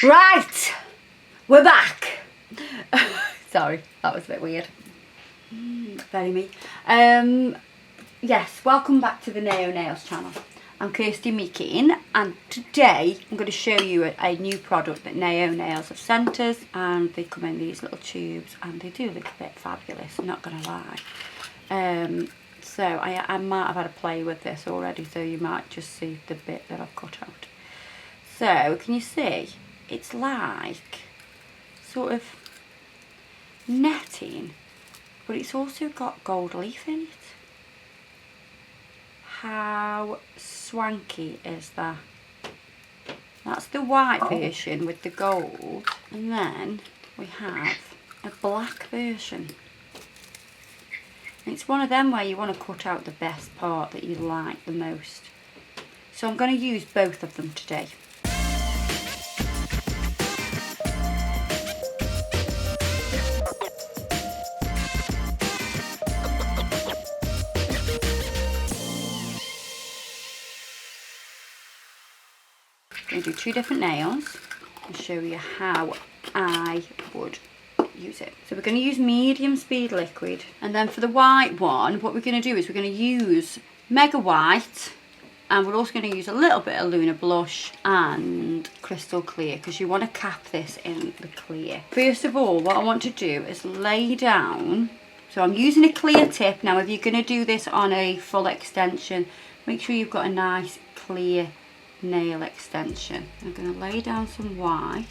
Right, we're back. Sorry, that was a bit weird. Very me. Yes, welcome back to the Naio Nails channel. I'm Kirsty Meakin, and today I'm going to show you a new product that Naio Nails have sent us, and they come in these little tubes and they do look a bit fabulous, I'm not going to lie. So I might have had a play with this already, so you might just see the bit that I've cut out. So can you see, it's like sort of netting, but it's also got gold leaf in it. How swanky is that? That's the white version with the gold, and then we have a black version. And it's one of them where you want to cut out the best part that you like the most. So I'm going to use both of them today. I'm going to do two different nails and show you how I would use it. So we're going to use medium speed liquid, and then for the white one what we're going to do is we're going to use Mega White, and we're also going to use a little bit of Lunar Blush and Crystal Clear, because you want to cap this in the clear. First of all, what I want to do is lay down, so I'm using a clear tip. Now if you're going to do this on a full extension, make sure you've got a nice clear nail extension. I'm going to lay down some white,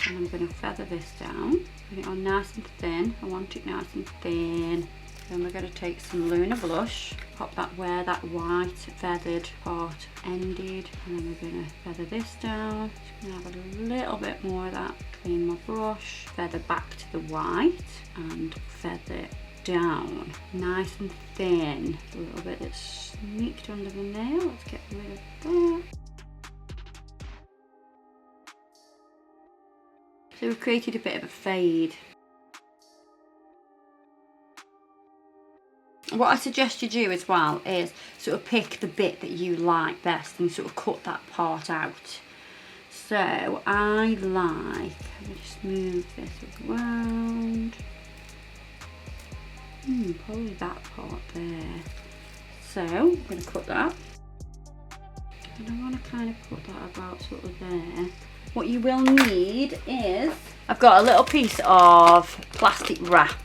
and I'm going to feather this down, put it on nice and thin. I want it nice and thin. Then we're going to take some Lunar Blush, pop that where that white feathered part ended, and then we're going to feather this down. Just going to have a little bit more of that, clean my brush, feather back to the white and feather down nice and thin. A little bit that's sneaked under the nail, let's get rid of that. So we've created a bit of a fade. What I suggest you do as well is sort of pick the bit that you like best and sort of cut that part out. So I like, let me just move this around. Probably that part there. So I'm going to cut that, and I want to kind of put that about sort of there. What you will need is, I've got a little piece of plastic wrap.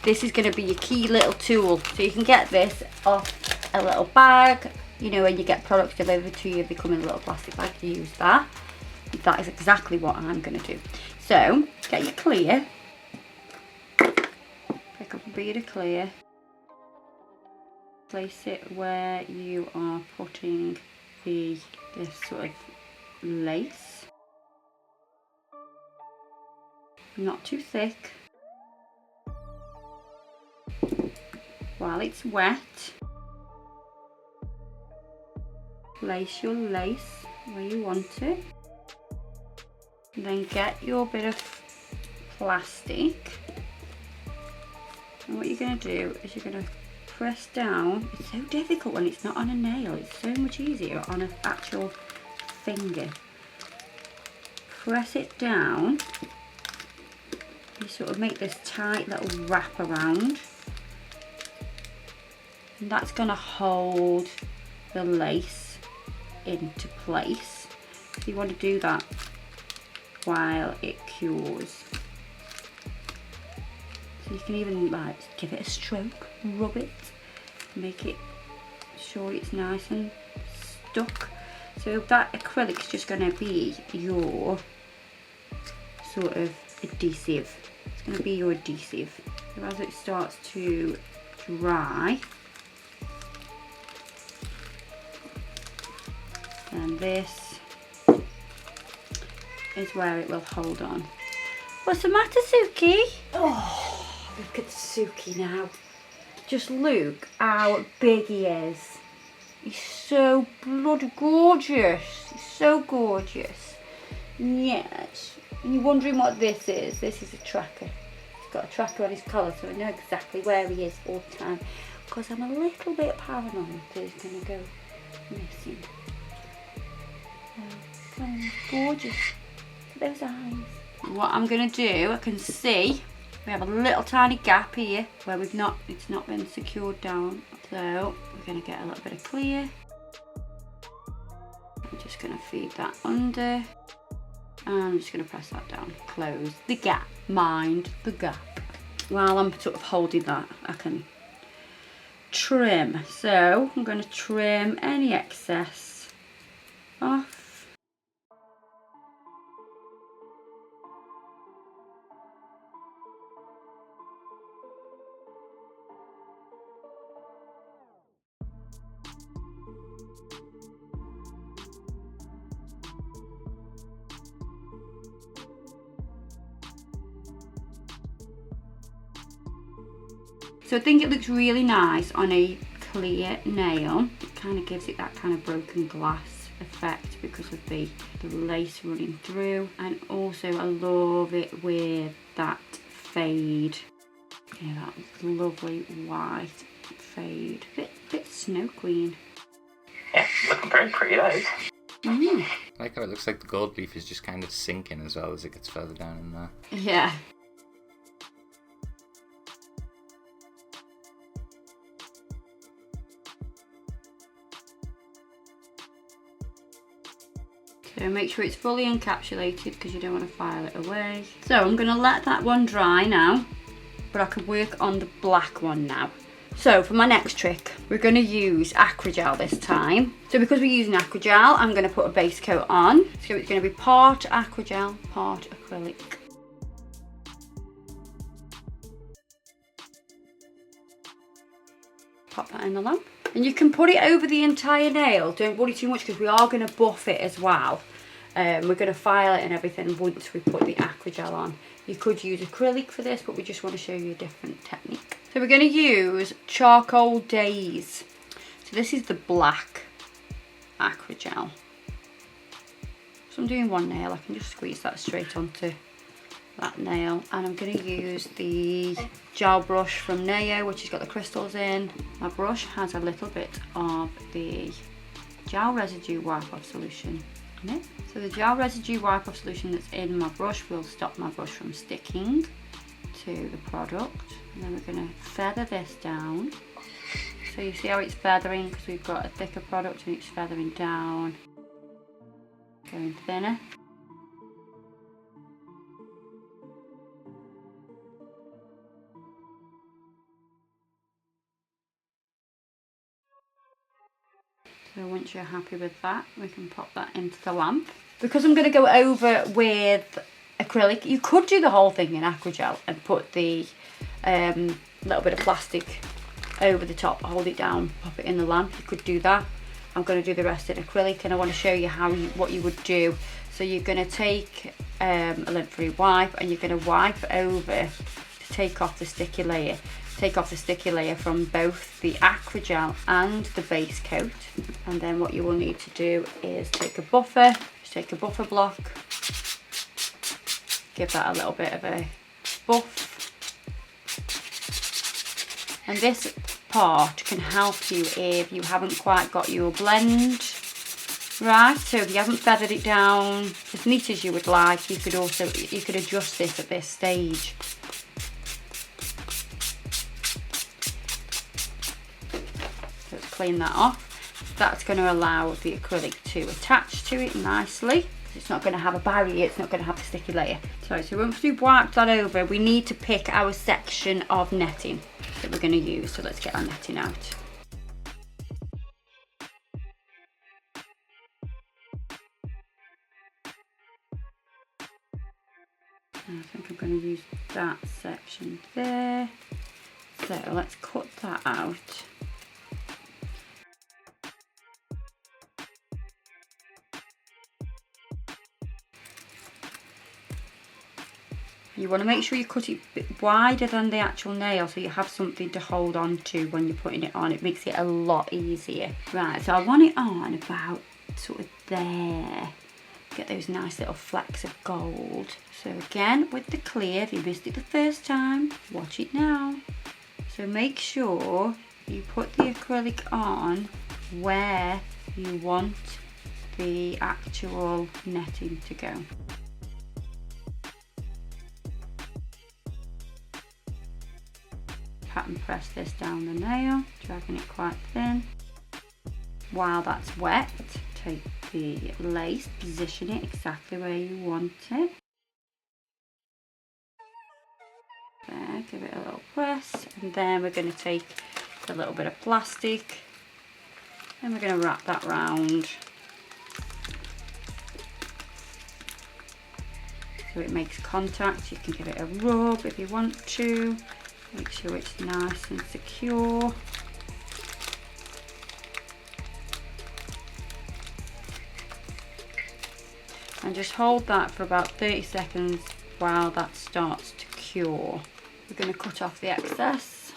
This is going to be your key little tool. So you can get this off a little bag. You know, when you get products delivered to you, they come in a little plastic bag. You use that. That is exactly what I'm going to do. So get your clear. Pick up a bead of clear. Place it where you are putting this sort of lace. Not too thick. While it's wet, place your lace where you want it, and then get your bit of plastic, and what you're going to do is you're going to press down. It's so difficult when it's not on a nail, it's so much easier on an actual finger. Press it down, you sort of make this tight little wrap around, and that's going to hold the lace into place. So you want to do that while it cures. So you can even like give it a stroke, rub it, make it sure it's nice and stuck. So that acrylic's just going to be your sort of adhesive. It's going to be your adhesive. So as it starts to dry, then this is where it will hold on. What's the matter, Suki? Oh, look at Suki now. Just look how big he is. He's so bloody gorgeous. He's so gorgeous. Yes. And you're wondering what this is? This is a tracker. He's got a tracker on his collar, so I know exactly where he is all the time. Because I'm a little bit paranoid that he's going to go missing. Oh, gorgeous. Look at those eyes. What I'm going to do, I can see we have a little tiny gap here where it's not been secured down. So we're going to get a little bit of clear. I'm just going to feed that under. And I'm just going to press that down. Close the gap. Mind the gap. While I'm sort of holding that, I can trim. So I'm going to trim any excess off. So I think it looks really nice on a clear nail. It kind of gives it that kind of broken glass effect because of the lace running through. And also I love it with that fade. Yeah, that lovely white fade. Bit Snow Queen. Yeah, looking very pretty those. Mm. I like how it looks like the gold leaf is just kind of sinking as well as it gets further down in there. Yeah. So make sure it's fully encapsulated because you don't want to file it away. So I'm going to let that one dry now, but I can work on the black one now. So for my next trick, we're going to use Acrygel this time. So because we're using Acrygel, I'm going to put a base coat on. So it's going to be part Acrygel, part acrylic. Pop that in the lamp. And you can put it over the entire nail. Don't worry too much because we are going to buff it as well. We're going to file it and everything once we put the Acrygel on. You could use acrylic for this, but we just want to show you a different technique. So we're going to use Charcoal Daze. So this is the black Acrygel. So I'm doing one nail. I can just squeeze that straight onto that nail, and I'm going to use the gel brush from Naio, which has got the crystals in. My brush has a little bit of the gel residue wipe off solution in it. So the gel residue wipe off solution that's in my brush will stop my brush from sticking to the product. And then we're going to feather this down. So you see how it's feathering because we've got a thicker product and it's feathering down, going thinner. So once you're happy with that, we can pop that into the lamp. Because I'm going to go over with acrylic, you could do the whole thing in Acrygel and put the little bit of plastic over the top, hold it down, pop it in the lamp. You could do that. I'm going to do the rest in acrylic, and I want to show you what you would do. So you're going to take a lint-free wipe and you're going to wipe over to take off the sticky layer. Take off the sticky layer from both the Acrygel and the base coat. And then what you will need to do is take a buffer, just take a buffer block, give that a little bit of a buff. And this part can help you if you haven't quite got your blend right. So if you haven't feathered it down as neat as you would like, you could adjust this at this stage. Clean that off. That's going to allow the acrylic to attach to it nicely. It's not going to have a barrier, it's not going to have a sticky layer. So once we've wiped that over, we need to pick our section of netting that we're going to use. So let's get our netting out. I think I'm going to use that section there. So let's cut that out. You want to make sure you cut it a bit wider than the actual nail so you have something to hold on to when you're putting it on. It makes it a lot easier. Right, so I want it on about sort of there. Get those nice little flecks of gold. So again, with the clear, if you missed it the first time, watch it now. So make sure you put the acrylic on where you want the actual netting to go. Pat and press this down the nail, dragging it quite thin. While that's wet, take the lace, position it exactly where you want it. There, give it a little press, and then we're going to take a little bit of plastic and we're going to wrap that round so it makes contact. You can give it a rub if you want to, make sure it's nice and secure. And just hold that for about 30 seconds while that starts to cure. We're going to cut off the excess.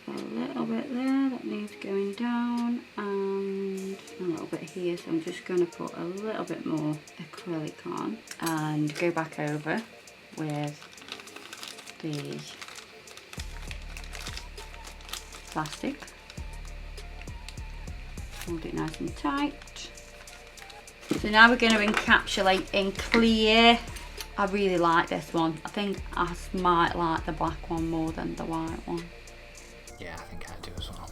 A little bit there that needs going down, and a little bit here, so I'm just going to put a little bit more acrylic on and go back over with the plastic. Hold it nice and tight. So now we're going to encapsulate in clear. I really like this one. I think I might like the black one more than the white one. Yeah, I think I do as well.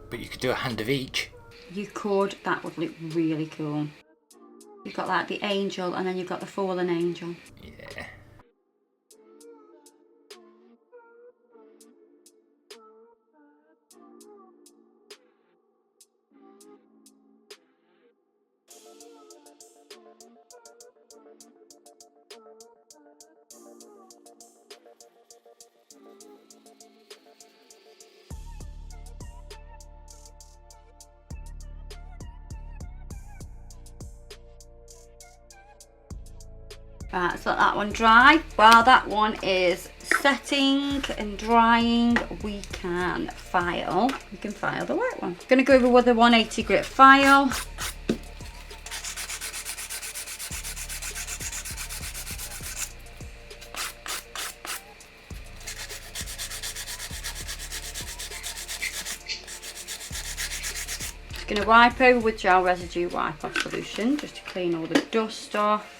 But you could do a hand of each. You could. That would look really cool. You've got like the angel and then you've got the fallen angel. Yeah. Right, let's let that one dry. While that one is setting and drying, we can file. We can file the white one. Gonna go over with a 180 grit file. Just gonna wipe over with gel residue wipe off solution just to clean all the dust off.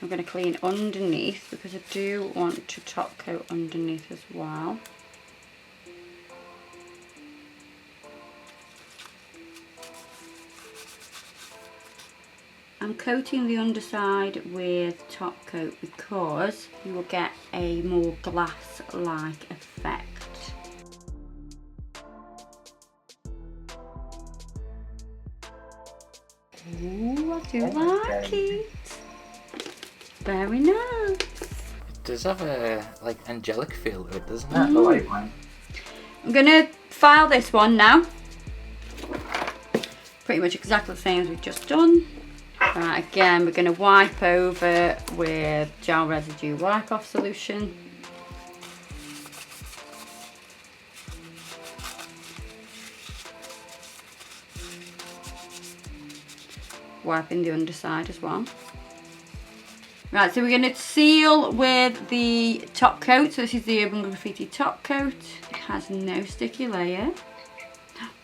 I'm going to clean underneath because I do want to top coat underneath as well. I'm coating the underside with top coat because you will get a more glass-like effect. Ooh, I do like it. Very nice. It does have a like angelic feel to it, doesn't it? The white one. I'm gonna file this one now. Pretty much exactly the same as we've just done. Right, again, we're gonna wipe over with gel residue wipe off solution. Wiping the underside as well. Right, so we're going to seal with the top coat. So this is the Urban Graffiti top coat. It has no sticky layer.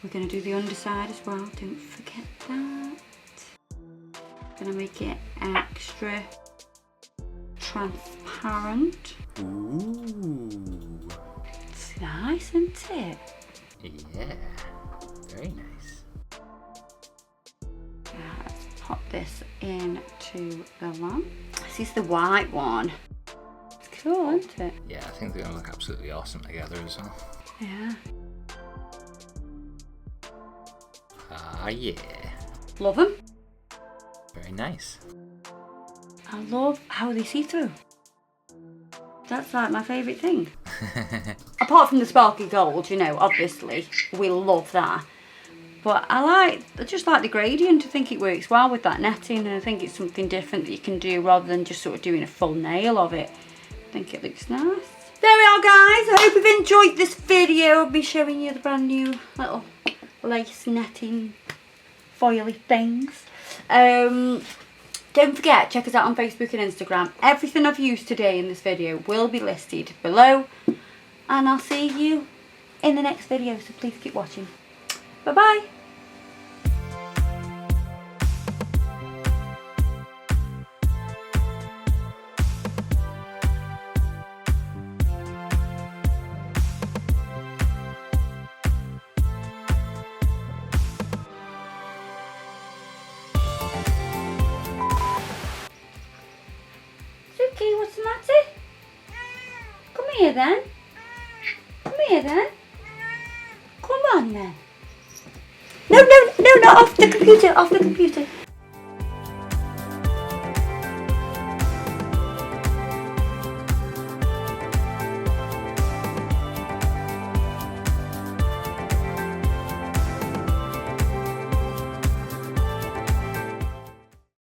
We're going to do the underside as well, don't forget that. Going to make it extra transparent. Ooh. It's nice, isn't it? Yeah, very nice. Let's pop this into the lamp. This is the white one. It's cool, isn't it? Yeah, I think they're going to look absolutely awesome together as well. Yeah. Ah, yeah. Love them. Very nice. I love how they see through. That's like my favourite thing. Apart from the sparkly gold, you know, obviously, we love that. But I just like the gradient. I think it works well with that netting, and I think it's something different that you can do rather than just sort of doing a full nail of it. I think it looks nice. There we are, guys. I hope you've enjoyed this video. I'll be showing you the brand new little lace netting foily things. Don't forget, check us out on Facebook and Instagram. Everything I've used today in this video will be listed below. And I'll see you in the next video, so please keep watching. Bye bye. Suki, what's the matter? Come here then. Come here then. Come on then. No, not off the computer, off the computer.